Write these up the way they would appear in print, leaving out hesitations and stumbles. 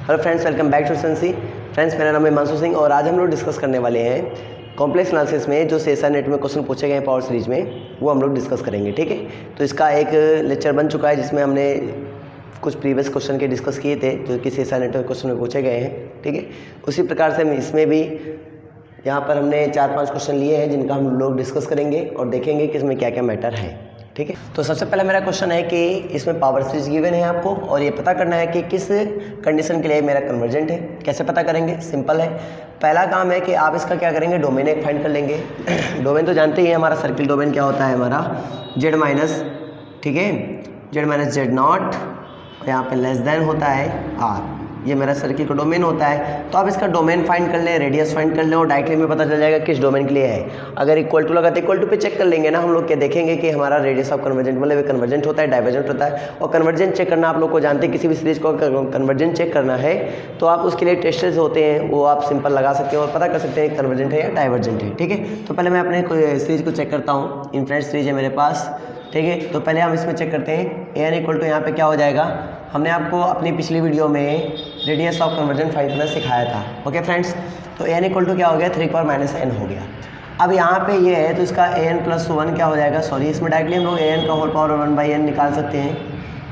Hello friends, welcome back to Sensei. Friends, मेरा नाम है हिमांशु सिंह और आज हम लोग डिस्कस करने वाले हैं कॉम्प्लेक्स एनालिसिस में जो सीएसआर नेट में क्वेश्चन पूछे गए हैं पावर सीरीज में, वो हम लोग डिस्कस करेंगे। ठीक है, तो इसका एक लेक्चर बन चुका है जिसमें हमने कुछ प्रीवियस क्वेश्चन के डिस्कस किए थे जो कि सीएसआर नेट में क्वेश्चन में पूछे गए हैं। ठीक है, उसी प्रकार से इसमें भी यहाँ पर हमने 4-5 क्वेश्चन लिए हैं जिनका हम लोग डिस्कस करेंगे और देखेंगे कि इसमें क्या क्या मैटर है। ठीक है, तो सबसे पहला मेरा क्वेश्चन है कि इसमें पावर सीरीज गिवन है आपको और ये पता करना है कि किस कंडीशन के लिए मेरा कन्वर्जेंट है। कैसे पता करेंगे? सिंपल है। पहला काम है कि आप इसका क्या करेंगे, डोमेन एक फाइंड कर लेंगे। डोमेन तो जानते ही हैं, हमारा सर्किल डोमेन क्या होता है, हमारा जेड माइनस, ठीक है, जेड माइनस जेड नॉट, यहाँ पे लेस देन होता है आर, ये मेरा सर्किल का डोमेन होता है। तो आप इसका डोमेन फाइंड कर लें, रेडियस फाइंड कर लें और डायरेक्टली में पता चल जाएगा किस डोमेन के लिए है। अगर इक्वल टू लगाते इक्वल टू पे चेक कर लेंगे ना हम लोग, क्या देखेंगे कि हमारा रेडियस ऑफ कन्वर्जेंट मतलब कन्वर्जेंट होता है, डाइवर्जेंट होता है। और कन्वर्जेंट चेक करना आप लोग को जानते हैं, किसी भी सीरीज को कन्वर्जेंट चेक करना है तो आप उसके लिए टेस्टर्स होते हैं, वो आप सिंपल लगा सकते हैं और पता कर सकते हैं कन्वर्जेंट है या डाइवर्जेंट है। ठीक है, तो पहले मैं अपने सीरीज को चेक करता हूँ। इनफिनिट सीरीज है मेरे पास। ठीक है, तो पहले हम इसमें चेक करते हैं। ए एन इक्वल टू यहाँ पे क्या हो जाएगा, हमने आपको अपनी पिछली वीडियो में रेडियस ऑफ कन्वर्जेंट फाइंड करना सिखाया था। ओके फ्रेंड्स, तो ए एन इक्वल टू क्या हो गया, 3 - n हो गया। अब यहाँ पे ये है तो इसका ए एन प्लस 1 क्या हो जाएगा, सॉरी इसमें डायरेक्टली हम लोग ए एन का होल पावर 1/n निकाल सकते हैं,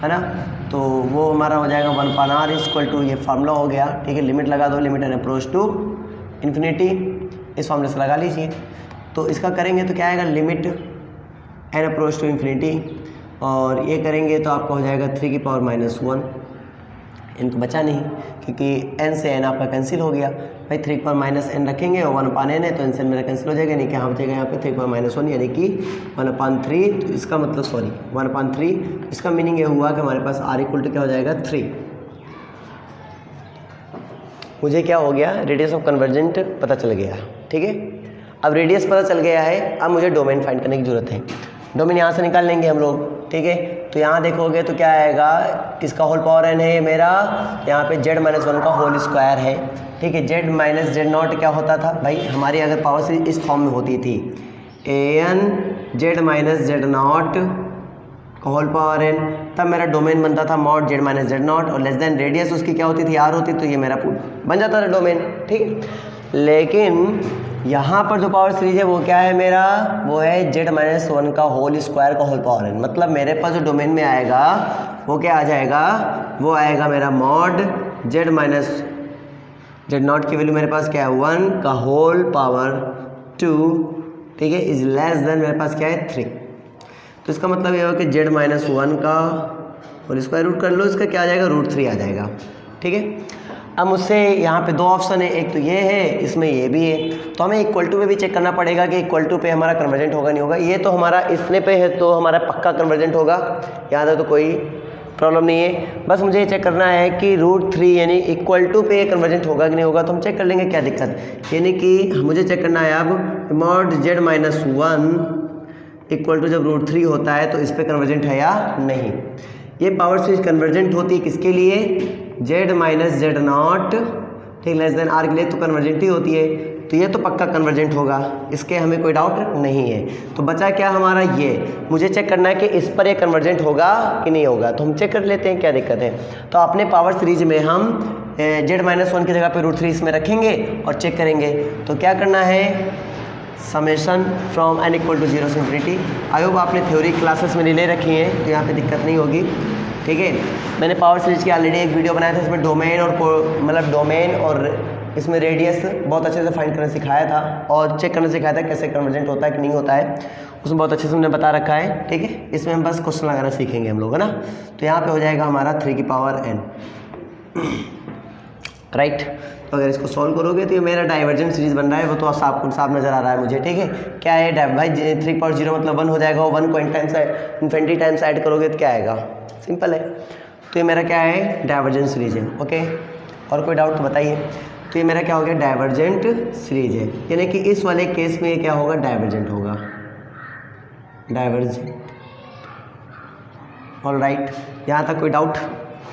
है ना। तो वो हमारा हो जाएगा 1/r इक्वल टू, ये फार्मूला हो गया। ठीक है, लिमिट लगा दो, limit n approach to infinity, इस फार्मूले से लगा लीजिए। तो इसका करेंगे तो क्या आएगा, limit n approach to infinity, और ये करेंगे तो आपका हो जाएगा 3 - 1। इनको बचा नहीं क्योंकि n से n आपका कैंसिल हो गया भाई। 3 - n रखेंगे और 1/n है तो n से n मेरा कैंसिल हो जाएगा, यानी कि यहाँ बचेगा यहाँ पे 3 - 1 यानी कि 1/3। तो इसका मतलब सॉरी 1/3, इसका मीनिंग ये हुआ कि हमारे पास r इक्वल टू क्या हो जाएगा 3। मुझे क्या हो गया, रेडियस ऑफ कन्वर्जेंट पता चल गया। ठीक है, अब रेडियस पता चल गया है, अब मुझे डोमेन फाइंड करने की जरूरत है। डोमेन यहाँ से निकाल लेंगे हम लोग। ठीक है, तो यहाँ देखोगे तो क्या आएगा, इसका होल पावर n है मेरा, यहाँ पे z - 1 का होल स्क्वायर है। ठीक है, z माइनस जेड नॉट क्या होता था भाई, हमारी अगर पावर सीरीज इस फॉर्म में होती थी, an z minus Z not का होल पावर n, तब मेरा डोमेन बनता था mod z minus Z not और लेस देन रेडियस उसकी क्या होती थी, r होती, तो ये मेरा बन जाता था डोमेन। ठीक है, लेकिन यहाँ पर जो पावर सीरीज है वो क्या है मेरा, वो है z - 1 का होल स्क्वायर का होल पावर n। मतलब मेरे पास जो डोमेन में आएगा वो क्या आ जाएगा, वो आएगा मेरा mod z minus Z not की वैल्यू मेरे पास क्या है 1 का होल पावर 2। ठीक है, इज लेस देन मेरे पास क्या है 3। तो इसका मतलब ये हो कि z - 1 का होल स्क्वायर रूट कर लो, इसका क्या आ जाएगा, √3 आ जाएगा। ठीक है, अब मुझसे यहाँ पे दो ऑप्शन है, एक तो ये है, इसमें ये भी है, तो हमें इक्वल टू पे भी चेक करना पड़ेगा कि इक्वल टू पे हमारा कन्वर्जेंट होगा नहीं होगा। ये तो हमारा इतने पे है तो हमारा पक्का कन्वर्जेंट होगा, यहाँ तक तो कोई प्रॉब्लम नहीं है। बस मुझे ये चेक करना है कि √3 यानी इक्वल टू पे कन्वर्जेंट होगा कि नहीं होगा, तो हम चेक कर लेंगे, क्या दिक्कत। यानी कि मुझे चेक करना है अब मॉड z - 1 इक्वल टू जब √3 होता है तो इस पर कन्वर्जेंट है या नहीं। ये पावर सीरीज कन्वर्जेंट होती है किसके लिए, z माइनस जेड नॉट, ठीक, लेस देन r के लिए तो कन्वर्जेंट ही होती है, तो ये तो पक्का कन्वर्जेंट होगा, इसके हमें कोई डाउट नहीं है। तो बचा क्या हमारा, ये मुझे चेक करना है कि इस पर ये कन्वर्जेंट होगा कि नहीं होगा, तो हम चेक कर लेते हैं क्या दिक्कत है। तो अपने पावर सीरीज में हम z - 1 की जगह पे √3 इसमें रखेंगे और चेक करेंगे। तो क्या करना है, summation from n equal to 0 से इन्फिनिटी। आई होप आपने थ्योरी क्लासेस में ले रखी हैं तो यहाँ पे दिक्कत नहीं होगी। ठीक है, मैंने पावर सीरीज की ऑलरेडी एक वीडियो बनाया था, इसमें डोमेन और मतलब डोमेन और इसमें रेडियस बहुत अच्छे से फाइंड करना सिखाया था और चेक करना सिखाया था कैसे कन्वर्जेंट होता है कि नहीं होता है, उसमें बहुत अच्छे से हमने बता रखा है। ठीक है, इसमें हम बस क्वेश्चन लगाना सीखेंगे हम लोग, है ना। तो यहाँ पे हो जाएगा हमारा 3 राइट। तो अगर इसको सॉल्व करोगे तो ये मेरा डाइवर्जेंट सीरीज बन रहा है, वो तो साफ नजर आ रहा है मुझे। ठीक है, क्या है भाई, 3/0 मतलब 1 हो जाएगा, 1 को इन्फिनिटी टाइम्स ऐड करोगे तो क्या आएगा, सिंपल है। तो ये मेरा क्या है, डाइवर्जेंट सीरीज है। ओके, और कोई डाउट तो बताइए। तो ये मेरा क्या हो गया, डाइवर्जेंट सीरीज है, यानी कि इस वाले केस में ये क्या होगा, डाइवर्जेंट होगा, डाइवर्जेंट। ऑलराइट, यहाँ तक कोई डाउट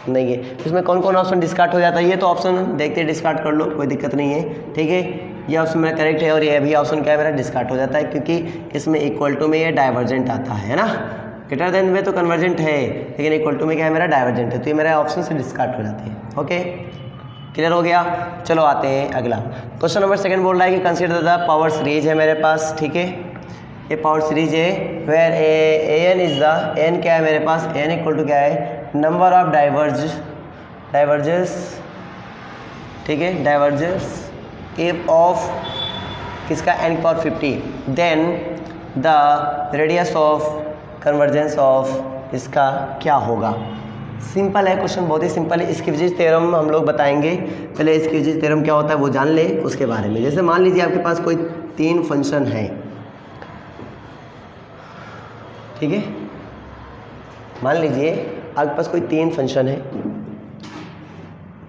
नहीं है। इसमें कौन कौन ऑप्शन डिस्कार्ड हो जाता है, ये तो ऑप्शन देखते डिस्कार्ड कर लो, कोई दिक्कत नहीं है। ठीक है, ये ऑप्शन मेरा करेक्ट है और ये भी ऑप्शन क्या है मेरा, डिस्कार्ड हो जाता है क्योंकि इसमें इक्वल टू में ये डाइवर्जेंट आता है ना। ग्रेटर देन में तो कन्वर्जेंट है, लेकिन इक्वल टू में क्या है मेरा, डाइवर्जेंट है, तो ये मेरा ऑप्शन से डिस्कार्ड हो जाते हैं। ओके, क्लियर हो गया। चलो आते हैं अगला क्वेश्चन नंबर सेकंड बोल रहा है कि कंसीडर द पावर सीरीज है मेरे पास, ठीक है, ये पावर सीरीज है where n is the, n क्या है मेरे पास, एन इक्वल टू क्या है, नंबर ऑफ डाइवर्जेस, ठीक है, डाइवर्जेस इफ ऑफ किसका, एन की power 50, then the radius of convergence of इसका क्या होगा। सिंपल है क्वेश्चन, बहुत ही सिंपल है। स्क्विज़ थ्योरम हम लोग बताएंगे, पहले स्क्विज़ थ्योरम क्या होता है वो जान ले उसके बारे में। जैसे मान लीजिए आपके पास कोई 3 फंक्शन है, ठीक है, मान लीजिए आपके पास कोई 3 फंक्शन है,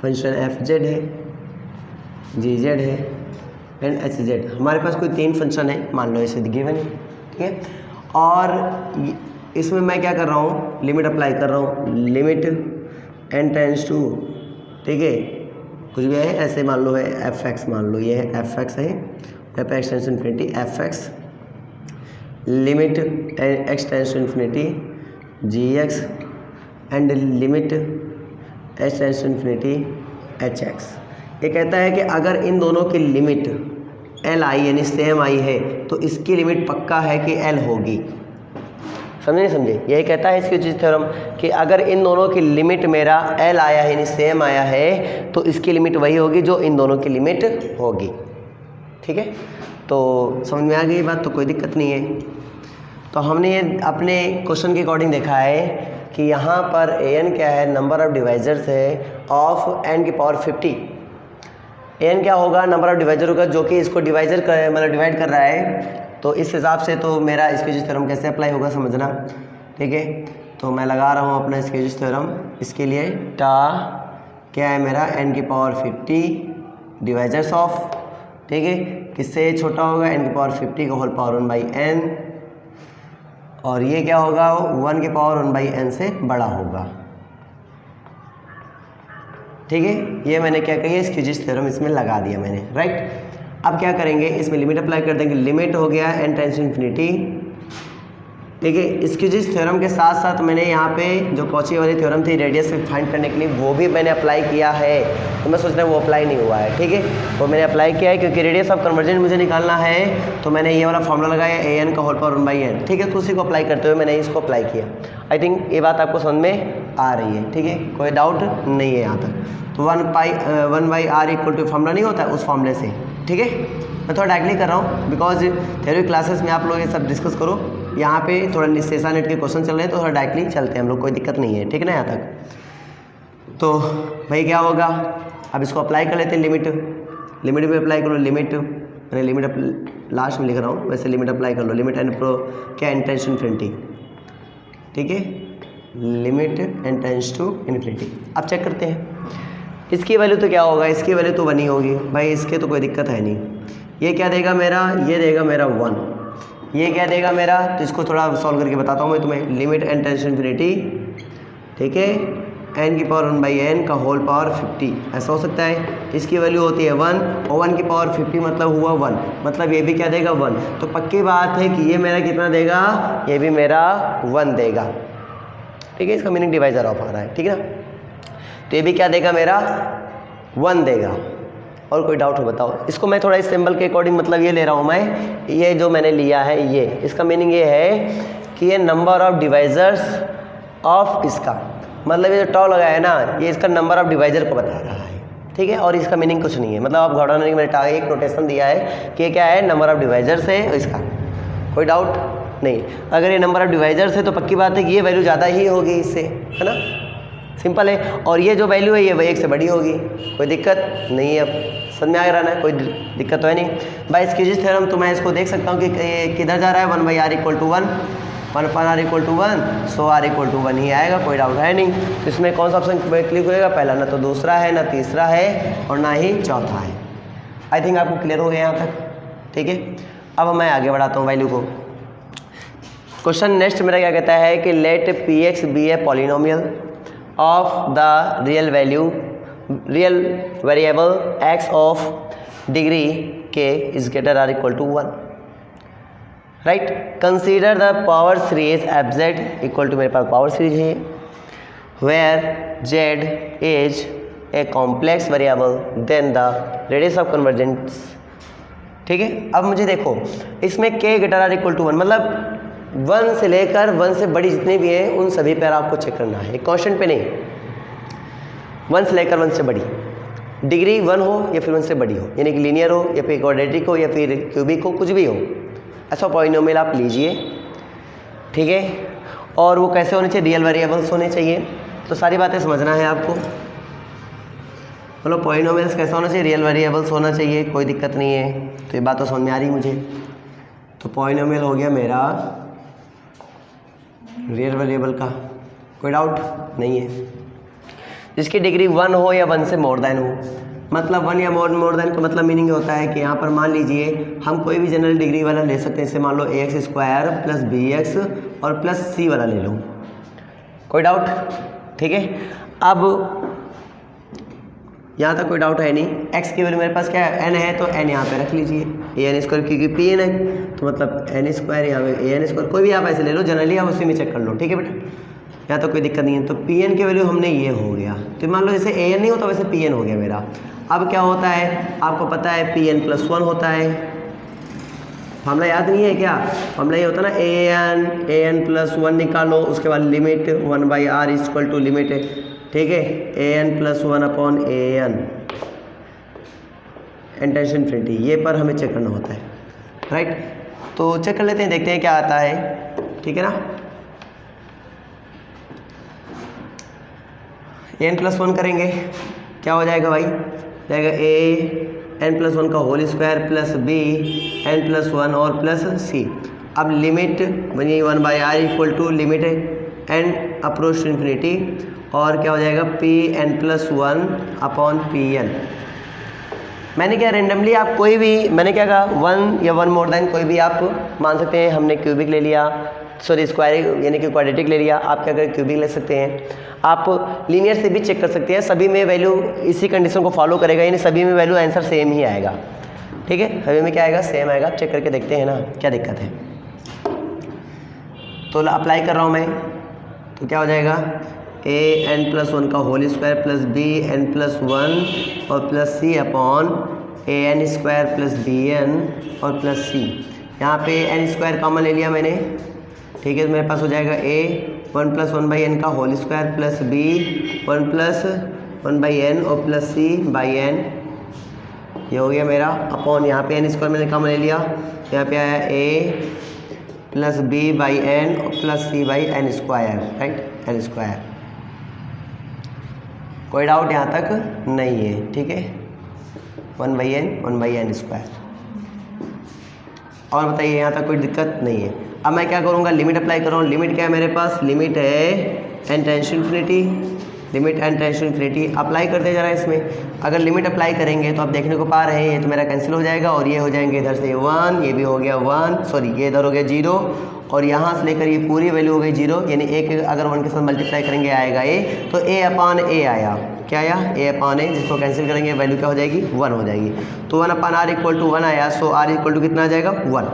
फंक्शन एफ जेड है, जी जेड है एंड एच जेड। हमारे पास कोई 3 फंक्शन है, मान लो ऐसे गिवन है, ठीक है, और इसमें मैं क्या कर रहा हूँ, लिमिट अप्लाई कर रहा हूँ, लिमिट एन टेंस टू, ठीक है, कुछ भी है ऐसे मान लो है एफ एक्स, मान लो ये है एफ एक्स है, f x tends to infinity f x, limit x tends to infinity g x and limit h tends to infinity h x. ये कहता है कि अगर इन दोनों की लिमिट एल आई यानी सेम आई है तो इसकी लिमिट पक्का है कि एल होगी। समझे नहीं समझे, यही कहता है स्क्विज़ थ्योरम कि अगर इन दोनों की लिमिट मेरा एल आया है यानी सेम आया है तो इसकी लिमिट वही होगी जो इन दोनों की लिमिट होगी, ठीक है। तो समझ में आ गई बात, तो कोई दिक्कत नहीं है। तो हमने ये अपने क्वेश्चन के अकॉर्डिंग देखा है कि यहाँ पर एन क्या है, नंबर ऑफ डिवाइजर्स है ऑफ एन की पावर 50। एन क्या होगा, नंबर ऑफ डिवाइजर होगा जो कि इसको डिवाइजर कर मतलब डिवाइड कर रहा है। तो इस हिसाब से तो मेरा स्क्विज़ थ्योरम कैसे अप्लाई होगा समझना, ठीक है। तो मैं लगा रहा हूँ अपना स्क्विज़ थ्योरम, इसके लिए टा क्या है मेरा, एन की पावर 50 डिवाइजर्स ऑफ, ठीक है, किससे छोटा होगा, एन की पावर 50 का होल पावर 1/n, और ये क्या होगा, 1 की पावर 1/n से बड़ा होगा, ठीक है। ये मैंने क्या किया, स्क्विज़ थ्योरम इसमें लगा दिया मैंने, राइट। अब क्या करेंगे, इसमें लिमिट अप्लाई कर देंगे, लिमिट हो गया एन टेंस टू इन्फिनिटी, ठीक है। स्क्विज़ थ्योरम के साथ साथ मैंने यहाँ पे जो कॉची वाली थ्योरम थी रेडियस फाइंड करने के लिए वो भी मैंने अप्लाई किया है। तो मैं सोच रहा हूँ वो अप्लाई नहीं हुआ है, ठीक है, वो मैंने अप्लाई किया है क्योंकि रेडियस ऑफ कन्वर्जेंट मुझे निकालना है। तो मैंने ये वाला फॉर्मूला लगाया ए एन का होल पावर 1/n, ठीक है। तो उसी को अप्लाई करते हुए मैंने इसको अप्लाई किया। आई थिंक ये बात आपको समझ में आ रही है, ठीक है, कोई डाउट नहीं है यहाँ तक। तो 1/r इक्वल टू फॉर्मूला नहीं होता है उस फॉर्मूले से, ठीक है। मैं थोड़ा डायरेक्टली कर रहा हूँ बिकॉज थ्योरी क्लासेस में आप लोग ये सब डिस्कस करो, यहाँ पे थोड़ा सेसा नेट के क्वेश्चन चल रहे हैं तो थोड़ा डायरेक्टली चलते हैं हम लोग, कोई दिक्कत नहीं है, ठीक है ना यहाँ तक। तो भाई क्या होगा, अब इसको अप्लाई कर लेते हैं, लिमिट भी अप्लाई करो, लिमिट मैंने लिमिट लास्ट में लिख रहा हूँ, वैसे लिमिट अप्लाई कर लो, लिमिट एन प्रो क्या एन टेंस टू इन्फिनिटी, ठीक है, limit n tends to infinity. अब चेक करते हैं इसकी वैल्यू तो क्या होगा, इसकी वैल्यू तो 1 ही होगी भाई, इसके तो कोई दिक्कत है नहीं। ये क्या देगा मेरा, ये देगा मेरा 1, ये क्या देगा मेरा, तो इसको थोड़ा सॉल्व करके बताता हूँ मैं तुम्हें। Limit n tends to infinity, ठीक है, एन की पावर 1/n का होल पावर 50, ऐसा हो सकता है। इसकी वैल्यू होती है 1 और 1 की पावर 50 मतलब हुआ 1, मतलब ये भी क्या देगा 1। तो पक्की बात है कि ये मेरा कितना देगा, ये भी मेरा 1 देगा, ठीक है। इसका मीनिंग डिवाइजर ऑफ आ रहा है, ठीक है ना। तो ये भी क्या देगा मेरा 1 देगा। और कोई डाउट हो बताओ। इसको मैं थोड़ा इस सिंबल के अकॉर्डिंग मतलब ये ले रहा हूँ मैं, ये जो मैंने लिया है ये, इसका मीनिंग ये है कि ये नंबर ऑफ डिवाइजर्स ऑफ इसका, मतलब ये जो टॉ लगाया है ना, ये इसका नंबर ऑफ डिवाइजर को बता रहा है, ठीक है। और इसका मीनिंग कुछ नहीं है, मतलब आप घबराना नहीं, मैंने एक नोटेशन दिया है कि ये क्या है, नंबर ऑफ डिवाइजर्स है इसका, कोई डाउट नहीं। अगर ये नंबर ऑफ डिवाइजर्स है तो पक्की बात है कि ये वैल्यू ज़्यादा ही होगी इससे, है ना, सिंपल है। और ये जो वैल्यू है ये 1 से बड़ी होगी, कोई दिक्कत नहीं है। अब समझ में आ रहा है, कोई दिक्कत तो है नहीं। बाय स्क्विज़ थ्योरम तो मैं इसको देख सकता हूँ कि किधर जा रहा है, 1/r equal to 1, 1/r equal to 1, so r equal to 1 ही आएगा, कोई डाउट है नहीं। तो इसमें कौन सा ऑप्शन क्लिक होएगा, पहला, ना तो दूसरा है, ना तीसरा है, और ना ही चौथा है। आई थिंक आपको क्लियर हो गया यहाँ तक, ठीक है। अब मैं आगे बढ़ाता हूँ वैल्यू को। क्वेश्चन नेक्स्ट मेरा क्या कहता है कि let px be a polynomial of the real variable x of degree k is greater or equal to 1, right. Consider the power series f z equal to, मेरे पास पावर सीरीज है, where z is a complex variable then the radius of convergence. ठीक है, अब मुझे देखो इसमें k greater or equal to 1, मतलब 1 से लेकर 1 से बड़ी जितने भी हैं उन सभी पर आपको चेक करना है, एक कांस्टेंट पे नहीं, 1 से लेकर 1 से बड़ी, डिग्री 1 हो या फिर 1 से बड़ी हो, यानी कि लीनियर हो या फिर क्वाड्रेटिक हो या फिर क्यूबिक हो, कुछ भी हो, ऐसा पॉलिनोमियल आप लीजिए। ठीक है, और वो कैसे होने चाहिए, रियल वेरिएबल्स होने चाहिए। तो सारी बातें समझना है आपको, मतलब पॉलिनोमियल्स कैसा होना चाहिए, रियल वेरिएबल्स होना चाहिए, कोई दिक्कत नहीं है। तो ये बात तो समझ में आ रही मुझे। तो पॉलिनोमियल हो गया मेरा रियल वेरिएबल का, कोई डाउट नहीं है। जिसकी डिग्री 1 हो या 1 से मोर देन हो, मतलब 1 या मोर देन का मतलब मीनिंग होता है कि यहाँ पर मान लीजिए हम कोई भी जनरल डिग्री वाला ले सकते हैं, जैसे मान लो ax स्क्वायर प्लस bx और प्लस c वाला ले लो, कोई डाउट। ठीक है, अब यहाँ तक कोई डाउट है नहीं। x की वैल्यू मेरे पास क्या है, n है, तो n यहाँ पे रख लीजिए, an स्क्वायर, क्योंकि pn है तो मतलब n स्क्वायर यहाँ पे an स्क्वायर, कोई भी आप ऐसे ले लो, जनरली आप उसी में चेक कर लो। ठीक है बेटा, यहाँ तो कोई दिक्कत नहीं है। तो pn की वैल्यू हमने ये हो गया, तो मान लो जैसे an नहीं होता वैसे pn हो गया मेरा। अब क्या होता है, आपको पता है pn प्लस 1 होता है, फॉर्मूला याद नहीं है क्या, फॉर्मूला ये होता है ना, an प्लस 1 निकालो, उसके बाद limit 1/r equal to limit, ठीक है, an plus 1 upon an intention infinity, ये पर हमें चेक करना होता है, राइट। तो चेक कर लेते हैं, देखते हैं क्या आता है। ठीक है ना, n प्लस 1 करेंगे, क्या हो जाएगा भाई, जाएगा a n प्लस 1 का whole square plus b n plus 1 और प्लस c। अब लिमिट बनी 1/r equal to limit n approach to infinity, और क्या हो जाएगा p n plus 1 upon p n. मैंने क्या रेंडमली आप कोई भी, मैंने क्या कहा 1 या 1 मोर देन कोई भी आप मान सकते हैं। हमने क्यूबिक ले लिया, सॉरी स्क्वायर यानी कि क्वाड्रेटिक ले लिया, आप क्या करें क्यूबिक ले सकते हैं। आप लीनियर से भी चेक कर सकते हैं, सभी में वैल्यू इसी कंडीशन को फॉलो करेगा, यानी सभी में वैल्यू आंसर सेम ही आएगा। ठीक है, सभी में क्या आएगा, सेम आएगा। चेक करके देखते हैं ना क्या दिक्कत है। तो अप्लाई कर रहा हूँ मैं, तो क्या हो जाएगा, a n प्लस 1 का whole square plus b n plus 1 और plus c upon a n square plus b n और प्लस c। यहाँ पे n स्क्वायर कॉमन ले लिया मैंने, ठीक है, तो मेरे पास हो जाएगा a 1 प्लस 1/n का whole square plus b 1 plus 1/n और प्लस c बाई n, ये हो गया मेरा अपॉन, यहाँ पे n स्क्वायर मैंने कॉमन ले लिया, यहाँ पे आया a plus b by n और plus c by n square, right, n square. कोई डाउट यहाँ तक नहीं है, ठीक है, 1/n स्क्वायर। और बताइए यहाँ तक कोई दिक्कत नहीं है। अब मैं क्या करूँगा, लिमिट अप्लाई कर रहा हूँ। लिमिट क्या है मेरे पास, लिमिट है n tension infinity, limit n tension infinity apply करते जा रहा है इसमें। अगर लिमिट अप्लाई करेंगे तो आप देखने को पा रहे हैं ये तो मेरा कैंसिल हो जाएगा, और ये हो जाएंगे इधर से 1, ये भी हो गया 1, सॉरी ये इधर हो गया 0, और यहाँ से लेकर ये पूरी वैल्यू हो गई 0, यानी एक अगर 1 के साथ मल्टीप्लाई करेंगे आएगा a, तो a अपॉन a आया, क्या आया, a अपॉन a, जिसको कैंसिल करेंगे वैल्यू क्या हो जाएगी, 1 हो जाएगी। तो 1 अपॉन r इक्वल टू 1 आया, सो r इक्वल टू कितना आ जाएगा, 1।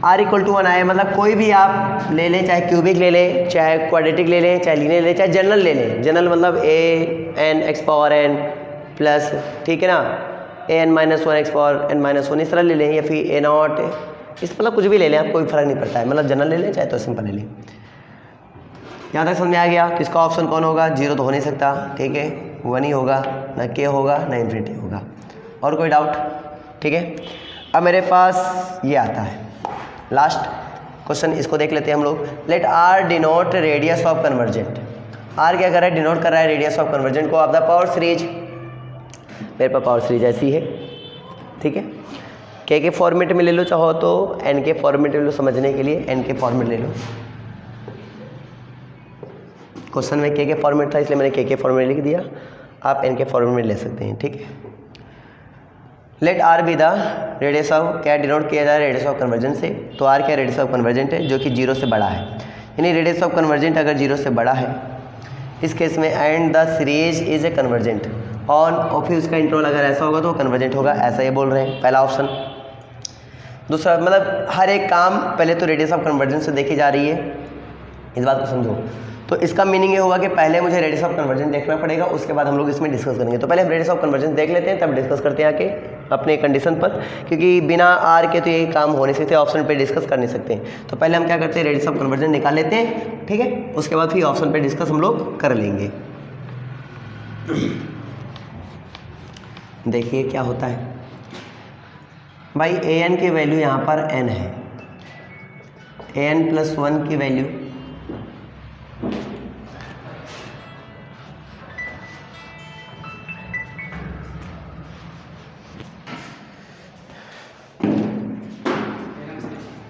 r इक्वल टू 1 आया, मतलब कोई भी आप ले लें, चाहे क्यूबिक ले लें, चाहे क्वाड्रेटिक ले लें, चाहे लीनियर ले लें, चाहे जनरल ले लें। जनरल मतलब a n x power n plus, ठीक है ना, a n minus 1 x power n minus 1, इस तरह ले लें, या फिर a नॉट, इस मतलब कुछ भी ले लें आप, कोई फ़र्क नहीं पड़ता है, मतलब जनरल ले लें चाहे तो सिंपल ले लें। यहाँ तक समझ में आ गया किसका ऑप्शन कौन होगा, 0 तो हो नहीं सकता, ठीक है, 1 ही होगा, ना k होगा ना इन्फिनिटी होगा। और कोई डाउट, ठीक है। अब मेरे पास ये आता है लास्ट क्वेश्चन, इसको देख लेते हैं हम लोग। Let r denote radius of convergent. r क्या कर रहा है, डिनोट कर रहा है रेडियस ऑफ कन्वर्जेंट को ऑफ द पावर सीरीज। मेरे पास पावर सीरीज ऐसी है, ठीक है, k के फॉर्मेट में ले लो, चाहो तो n के फॉर्मेट में ले लो, समझने के लिए n के फॉर्मेट ले लो। क्वेश्चन में k के फॉर्मेट था इसलिए मैंने k के फॉर्मेट लिख दिया, आप n के फॉर्मेट में ले सकते हैं, ठीक है। Let r be the radius of, क्या डिनोट किया जा रहा है रेडियस ऑफ कन्वर्जेंट से, तो r क्या रेडियस ऑफ कन्वर्जेंट है, जो कि 0 से बड़ा है, यानी रेडियस ऑफ कन्वर्जेंट अगर 0 से बड़ा है इस केस में, and the series is a convergent on, और फिर उसका इंटरवल अगर ऐसा होगा तो कन्वर्जेंट होगा, ऐसा ये बोल रहे हैं, पहला ऑप्शन। दूसरा मतलब हर एक काम पहले तो रेडियस ऑफ कन्वर्जेंट से देखी जा रही है, इस बात को समझो। तो इसका मीनिंग ये हुआ कि पहले मुझे रेडियस ऑफ कन्वर्जन देखना पड़ेगा, उसके बाद हम लोग इसमें डिस्कस करेंगे। तो पहले हम रेडियस ऑफ कन्वर्जन देख लेते हैं, तब डिस्कस करते हैं आके अपने कंडीशन पर, क्योंकि बिना आर के तो ये काम हो नहीं सकते, ऑप्शन पे डिस्कस कर नहीं सकते। तो पहले हम क्या करते हैं, रेडियस ऑफ कन्वर्जन निकाल लेते हैं, ठीक है, उसके बाद फिर ऑप्शन पे डिस्कस हम लोग कर लेंगे। देखिए क्या होता है भाई, ए एन की वैल्यू यहाँ पर एन है, ए एन प्लस 1 की वैल्यू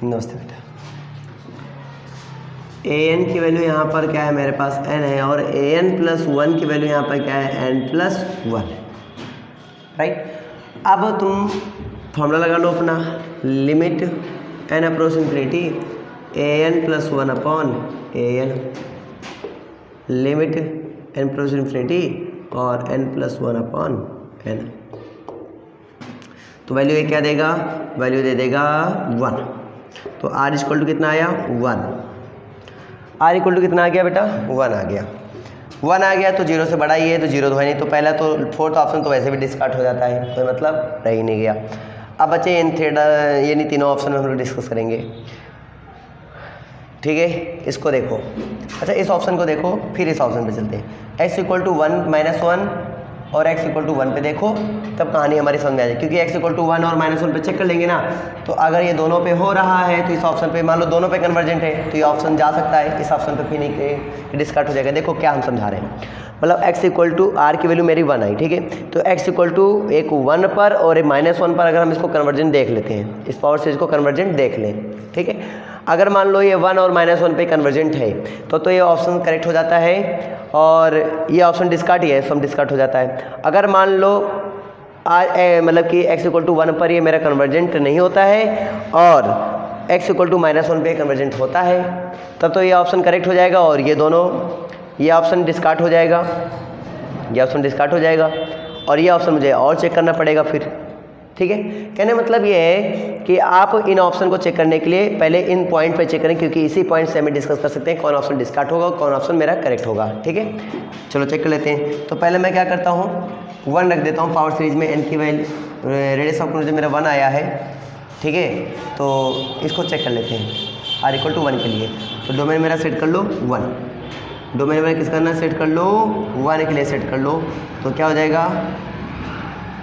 नमस्ते बेटा, ए एन की वैल्यू यहाँ पर क्या है मेरे पास एन है, और ए एन प्लस 1 की वैल्यू यहाँ पर क्या है एन प्लस 1, राइट। अब तुम फॉर्मूला लगा लो अपना, limit n approach infinity a n plus 1 upon a n, limit n approach infinity और एन प्लस 1 अपॉन एन। तो वैल्यू ये क्या देगा, वैल्यू दे देगा 1। तो आर इक्वल टू कितना आया 1, आर इक्वल टू कितना आ गया बेटा 1 आ गया, 1 आ गया। तो 0 से बड़ा ही है, तो 0 तो है नहीं, तो पहला तो फोर्थ ऑप्शन तो वैसे भी डिस्कार्ड हो जाता है, तो मतलब रह ही नहीं गया। अब बच्चे इन ये नहीं तीनों ऑप्शन में हम लोग डिस्कस करेंगे, ठीक है। इसको देखो, अच्छा इस ऑप्शन को देखो, फिर इस ऑप्शन पे चलते हैं। x इक्वल टू 1 माइनस 1 और x इक्वल टू 1 पे देखो, तब कहानी हमारी समझ में आ जाए, क्योंकि x इक्वल टू 1 और माइनस 1 पे चेक कर लेंगे ना, तो अगर ये दोनों पे हो रहा है तो इस ऑप्शन पे मान लो दोनों पे कन्वर्जेंट है, तो ये ऑप्शन जा सकता है, इस ऑप्शन पे फिर नहीं डिस्कार्ड हो जाएगा। देखो क्या हम समझा रहे हैं, मतलब x इक्वल टू आर की वैल्यू मेरी 1 आई, ठीक है। तो x इक्वल टू एक 1 पर और एक माइनस 1 पर अगर हम इसको कन्वर्जेंट देख लेते हैं, इस पावर से इसको कन्वर्जेंट देख लें, ठीक है। अगर मान लो ये 1 और माइनस 1 पे कन्वर्जेंट है, तो ये ऑप्शन करेक्ट हो जाता है, और ये ऑप्शन डिस्कार्ड ही है, सम डिस्कार्ड हो जाता है। अगर मान लो मतलब कि x इक्वल टू 1 पर ये मेरा कन्वर्जेंट नहीं होता है और x इक्वल टू माइनस 1 पे कन्वर्जेंट होता है, तब तो ये ऑप्शन करेक्ट हो जाएगा, और ये दोनों ये ऑप्शन डिस्कार्ड हो जाएगा, ये ऑप्शन डिस्कार्ड हो जाएगा, और ये ऑप्शन मुझे और चेक करना पड़ेगा फिर, ठीक है। कहने मतलब ये है कि आप इन ऑप्शन को चेक करने के लिए पहले इन पॉइंट पे चेक करें, क्योंकि इसी पॉइंट से हमें डिस्कस कर सकते हैं कौन ऑप्शन डिस्कार्ड होगा, कौन ऑप्शन मेरा करेक्ट होगा, ठीक है। चलो चेक कर लेते हैं। तो पहले मैं क्या करता हूँ, 1 रख देता हूँ पावर सीरीज में, एन की वैल्यू रेडियस ऑफ कन्वर्जन मेरा 1 आया है, ठीक है। तो इसको चेक कर लेते हैं आर इक्वल टू 1 के लिए। तो डोमेन मेरा सेट कर लो 1, डोमेन मेरा किस करना सेट कर लो 1 के लिए सेट कर लो, तो क्या हो जाएगा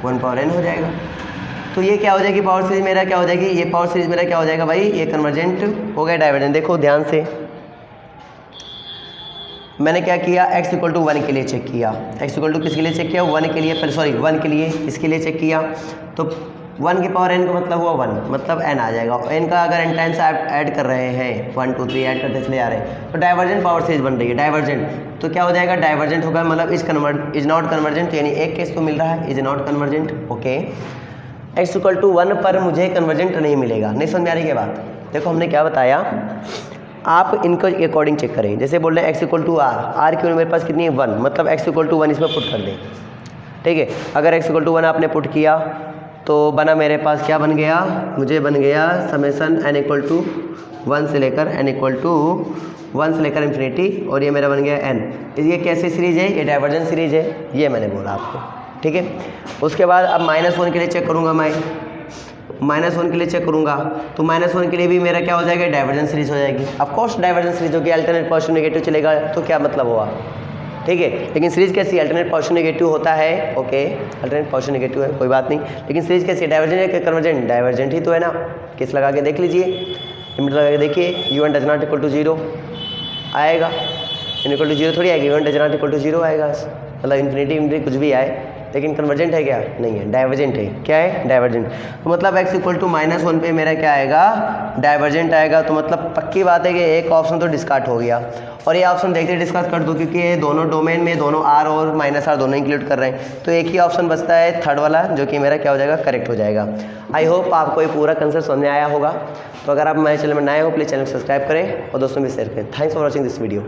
1 पावर n हो जाएगा। तो ये क्या हो जाएगी पावर सीरीज मेरा क्या हो जाएगी, ये पावर सीरीज मेरा क्या हो जाएगा भाई, ये कन्वर्जेंट हो गया डाइवर्जेंट। देखो ध्यान से, मैंने क्या किया x इक्वल टू 1 के लिए चेक किया, x इक्वल टू किसके लिए चेक किया 1 के लिए, सॉरी 1 के लिए, इसके लिए चेक किया। तो 1 की पावर n का मतलब हुआ 1, मतलब n आ जाएगा। n का अगर n टाइम्स ऐड कर रहे हैं 1 2 3 ऐड करते चले जा रहे हैं, तो डाइवर्जेंट पावर सीरीज बन रही है, डाइवर्जेंट। तो क्या हो जाएगा डाइवर्जेंट होगा, मतलब इज नॉट कन्वर्जेंट, यानी एक केस तो मिल रहा है is not convergent, okay. x equal to 1 पर मुझे कन्वर्जेंट नहीं मिलेगा, नहीं समझ में आ रही है बात। देखो हमने क्या बताया, आप इनको अकॉर्डिंग चेक करें। जैसे बोल रहे हैं x इक्वल टू आर की वैल्यू मेरे पास कितनी है 1, मतलब x इक्वल टू 1 इसमें पुट कर दें, ठीक है। अगर x इक्वल टू 1 आपने पुट किया तो बना मेरे पास क्या बन गया, मुझे बन गया समेसन n इक्वल टू 1 से लेकर n इक्वल टू 1 से लेकर इन्फिनिटी, और ये मेरा बन गया n। ये कैसी सीरीज है, ये डाइवर्जेंट सीरीज है, ये मैंने बोला आपको, ठीक है। उसके बाद अब -1 के लिए चेक करूँगा मैं, -1 के लिए चेक करूँगा, तो -1 के लिए भी मेरा क्या हो जाएगा डाइवर्जेंट सीरीज हो जाएगी। ऑफ कोर्स डाइवर्जेंट सीरीज होगी, अल्टरनेट पॉजिटिव नेगेटिव चलेगा तो क्या मतलब हुआ, ठीक है। लेकिन सीरीज कैसी अल्टरनेट पॉजिटिव नेगेटिव होता है, ओके अल्टरनेट पॉजिटिव नेगेटिव है कोई बात नहीं, लेकिन सीरीज कैसी डाइवर्जेंट है कि कन्वर्जेंट, डाइवर्जेंट ही तो है ना। किस लगा के देख लीजिए, लिमिट लगा के देखिए, u1 does not equal to 0 आएगा, n इक्वल टू 0 थोड़ी आएगी, u1 does not equal to 0 आएगा, मतलब इन्फिनिटी कुछ भी आए, लेकिन कन्वर्जेंट है क्या, नहीं है, डाइवर्जेंट है। क्या है डाइवर्जेंट, तो मतलब x इक्वल टू -1 पे मेरा क्या आएगा डाइवर्जेंट आएगा। तो मतलब पक्की बात है कि एक ऑप्शन तो डिस्कार्ड हो गया, और ये ऑप्शन देखते डिस्कस कर दो, क्योंकि ये दोनों डोमेन में दोनों r और -r दोनों इंक्लूड कर रहे हैं, तो एक ही ऑप्शन बचता है थर्ड वाला, जो कि मेरा क्या हो जाएगा करेक्ट हो जाएगा। आई होप आपको ये पूरा कंसेप्ट समझ में आया होगा। तो अगर आप मेरे चैनल में नए हो प्लीज़ चैनल को सब्सक्राइब करें और दोस्तों भी शेयर करें। Thanks for watching this video.